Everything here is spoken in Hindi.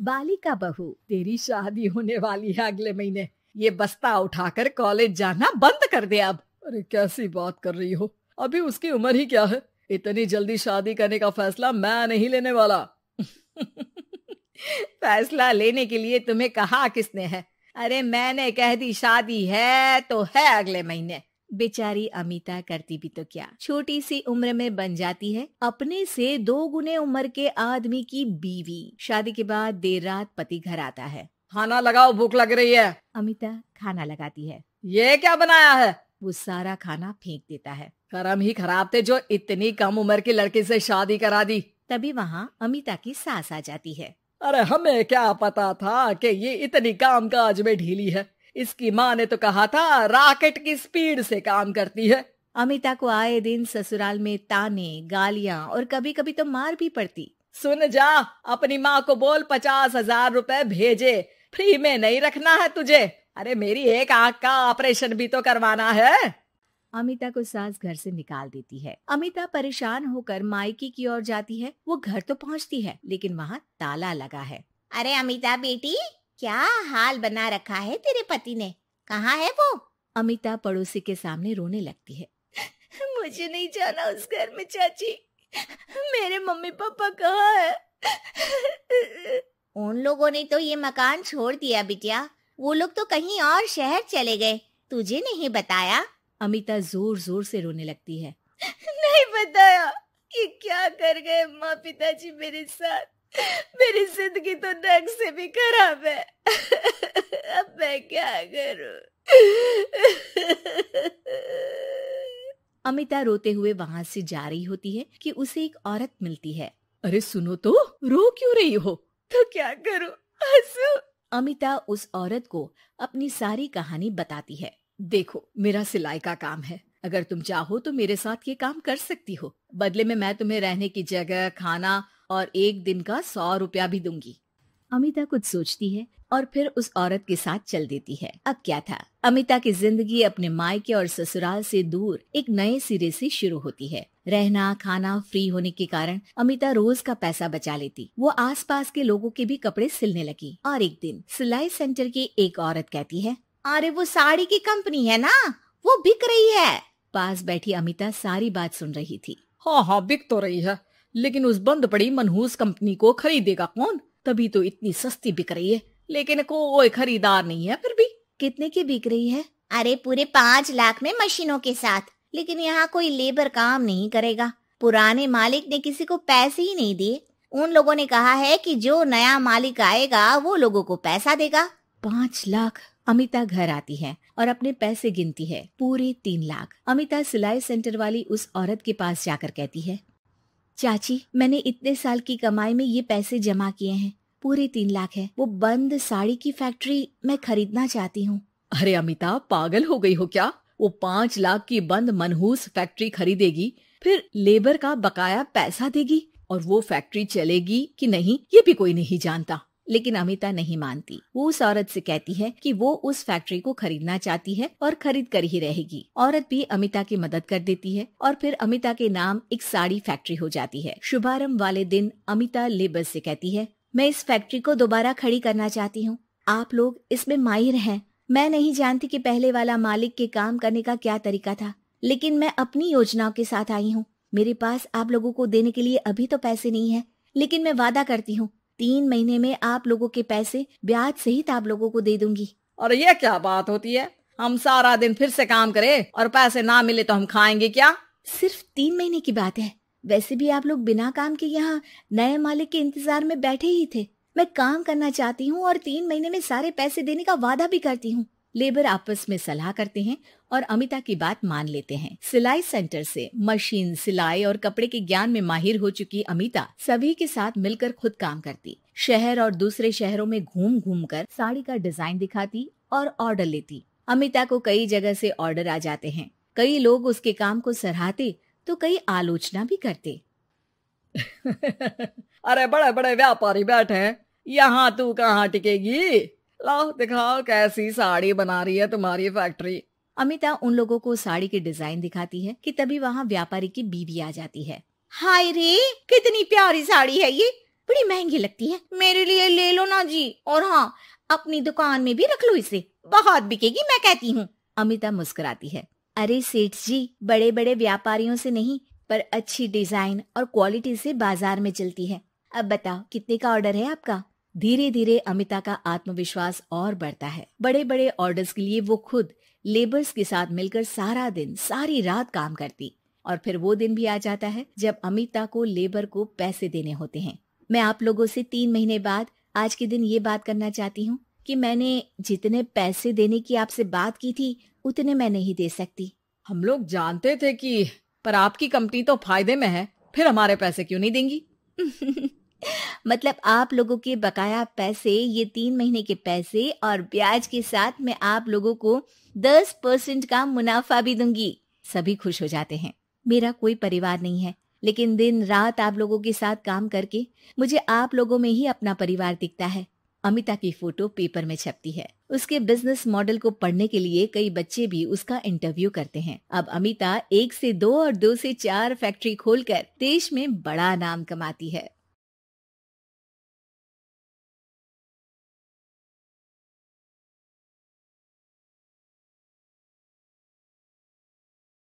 बालिका बहू, तेरी शादी होने वाली है अगले महीने। ये बस्ता उठाकर कॉलेज जाना बंद कर दे अब। अरे कैसी बात कर रही हो, अभी उसकी उम्र ही क्या है। इतनी जल्दी शादी करने का फैसला मैं नहीं लेने वाला। फैसला लेने के लिए तुम्हें कहा किसने है? अरे मैंने कह दी शादी है तो है अगले महीने। बेचारी अमिता करती भी तो क्या, छोटी सी उम्र में बन जाती है अपने से 2 गुने उम्र के आदमी की बीवी। शादी के बाद देर रात पति घर आता है। खाना लगाओ, भूख लग रही है। अमिता खाना लगाती है। ये क्या बनाया है? वो सारा खाना फेंक देता है। कर्म ही खराब थे जो इतनी कम उम्र के लड़के से शादी करा दी। तभी वहाँ अमिता की सास आ जाती है। अरे हमें क्या पता था कि ये इतनी कामकाज में ढीली है। इसकी माँ ने तो कहा था रॉकेट की स्पीड से काम करती है। अमिता को आए दिन ससुराल में ताने, गालियाँ और कभी कभी तो मार भी पड़ती। सुन जा, अपनी माँ को बोल 50,000 रुपए भेजे, फ्री में नहीं रखना है तुझे। अरे मेरी एक आंख का ऑपरेशन भी तो करवाना है। अमिता को सास घर से निकाल देती है। अमिता परेशान होकर मायके की ओर जाती है। वो घर तो पहुंचती है लेकिन वहाँ ताला लगा है। अरे अमिता बेटी, क्या हाल बना रखा है तेरे पति ने? कहाँ है वो? अमिता पड़ोसी के सामने रोने लगती है। मुझे नहीं जाना उस घर में चाची। मेरे मम्मी पापा कहाँ है? उन लोगों ने तो ये मकान छोड़ दिया बिटिया। वो लोग तो कहीं और शहर चले गए, तुझे नहीं बताया? अमिता जोर जोर से रोने लगती है। नहीं बताया? ये क्या कर गए माँ पिताजी मेरे साथ। मेरी जिंदगी तो नर्क से भी खराब है। अब मैं क्या करूं? अमिता रोते हुए वहाँ से जा रही होती है कि उसे एक औरत मिलती है। अरे सुनो तो, रो क्यों रही हो? तो क्या करूं, हंसू? अमिता उस औरत को अपनी सारी कहानी बताती है। देखो, मेरा सिलाई का काम है। अगर तुम चाहो तो मेरे साथ ये काम कर सकती हो। बदले में मैं तुम्हें रहने की जगह, खाना और 1 दिन का 100 रुपया भी दूंगी। अमिता कुछ सोचती है और फिर उस औरत के साथ चल देती है। अब क्या था, अमिता की जिंदगी अपने मायके और ससुराल से दूर एक नए सिरे से शुरू होती है। रहना खाना फ्री होने के कारण अमिता रोज का पैसा बचा लेती। वो आसपास के लोगों के भी कपड़े सिलने लगी। और एक दिन सिलाई सेंटर की एक औरत कहती है, अरे वो साड़ी की कंपनी है ना, वो बिक रही है। पास बैठी अमिता सारी बात सुन रही थी। हाँ, बिक तो रही है, लेकिन उस बंद पड़ी मनहूस कंपनी को खरीदेगा कौन? तभी तो इतनी सस्ती बिक रही है, लेकिन कोई खरीदार नहीं है। फिर भी कितने की बिक रही है? अरे पूरे 5 लाख में मशीनों के साथ। लेकिन यहाँ कोई लेबर काम नहीं करेगा। पुराने मालिक ने किसी को पैसे ही नहीं दिए। उन लोगों ने कहा है कि जो नया मालिक आएगा वो लोगों को पैसा देगा। 5 लाख। अमिता घर आती है और अपने पैसे गिनती है, पूरे 3 लाख। अमिता सिलाई सेंटर वाली उस औरत के पास जाकर कहती है, चाची, मैंने इतने साल की कमाई में ये पैसे जमा किए हैं, पूरे 3 लाख है। वो बंद साड़ी की फैक्ट्री मैं खरीदना चाहती हूँ। अरे अमिता, पागल हो गई हो क्या? वो 5 लाख की बंद मनहूस फैक्ट्री खरीदेगी, फिर लेबर का बकाया पैसा देगी, और वो फैक्ट्री चलेगी कि नहीं ये भी कोई नहीं जानता। लेकिन अमिता नहीं मानती। वो उस औरत से कहती है कि वो उस फैक्ट्री को खरीदना चाहती है और खरीद कर ही रहेगी। औरत भी अमिता की मदद कर देती है और फिर अमिता के नाम एक साड़ी फैक्ट्री हो जाती है। शुभारंभ वाले दिन अमिता लेबर से कहती है, मैं इस फैक्ट्री को दोबारा खड़ी करना चाहती हूँ। आप लोग इसमें माहिर हैं। मैं नहीं जानती कि पहले वाला मालिक के काम करने का क्या तरीका था, लेकिन मैं अपनी योजनाओं के साथ आई हूँ। मेरे पास आप लोगों को देने के लिए अभी तो पैसे नहीं है, लेकिन मैं वादा करती हूँ 3 महीने में आप लोगों के पैसे ब्याज सहित आप लोगों को दे दूंगी। और ये क्या बात होती है? हम सारा दिन फिर से काम करें और पैसे ना मिले तो हम खाएंगे क्या? सिर्फ 3 महीने की बात है। वैसे भी आप लोग बिना काम के यहाँ नए मालिक के इंतजार में बैठे ही थे। मैं काम करना चाहती हूँ और 3 महीने में सारे पैसे देने का वादा भी करती हूँ। लेबर आपस में सलाह करते हैं और अमिता की बात मान लेते हैं। सिलाई सेंटर से मशीन, सिलाई और कपड़े के ज्ञान में माहिर हो चुकी अमिता सभी के साथ मिलकर खुद काम करती। शहर और दूसरे शहरों में घूम घूम कर साड़ी का डिजाइन दिखाती और ऑर्डर लेती। अमिता को कई जगह से ऑर्डर आ जाते हैं। कई लोग उसके काम को सराहते तो कई आलोचना भी करते। अरे बड़े बड़े व्यापारी बैठे हैं, यहाँ तू कहाँ टिकेगी? लाओ दिखाओ कैसी साड़ी बना रही है तुम्हारी फैक्ट्री। अमिता उन लोगों को साड़ी के डिजाइन दिखाती है कि तभी वहाँ व्यापारी की बीवी आ जाती है। हाय रे, कितनी प्यारी साड़ी है ये। बड़ी महंगी लगती है, मेरे लिए ले लो ना जी। और हाँ, अपनी दुकान में भी रख लो इसे, बहुत बिकेगी मैं कहती हूँ। अमिता मुस्कुराती है। अरे सेठ जी, बड़े बड़े व्यापारियों से नहीं, पर अच्छी डिजाइन और क्वालिटी से बाजार में चलती है। अब बताओ कितने का ऑर्डर है आपका? धीरे धीरे अमिता का आत्मविश्वास और बढ़ता है। बड़े बड़े ऑर्डर्स के लिए वो खुद लेबर्स के साथ मिलकर सारा दिन सारी रात काम करती। और फिर वो दिन भी आ जाता है जब अमिता को लेबर को पैसे देने होते हैं। मैं आप लोगों से 3 महीने बाद आज के दिन ये बात करना चाहती हूँ कि मैंने जितने पैसे देने की आपसे बात की थी उतने मैं नहीं दे सकती। हम लोग जानते थे कि पर आपकी कंपनी तो फायदे में है, फिर हमारे पैसे क्यों नहीं देंगी? मतलब आप लोगों के बकाया पैसे, ये 3 महीने के पैसे और ब्याज के साथ मैं आप लोगों को 10% का मुनाफा भी दूंगी। सभी खुश हो जाते हैं। मेरा कोई परिवार नहीं है, लेकिन दिन रात आप लोगों के साथ काम करके मुझे आप लोगों में ही अपना परिवार दिखता है। अमिता की फोटो पेपर में छपती है। उसके बिजनेस मॉडल को पढ़ने के लिए कई बच्चे भी उसका इंटरव्यू करते हैं। अब अमिता 1 से 2 और 2 से 4 फैक्ट्री खोलकर देश में बड़ा नाम कमाती है।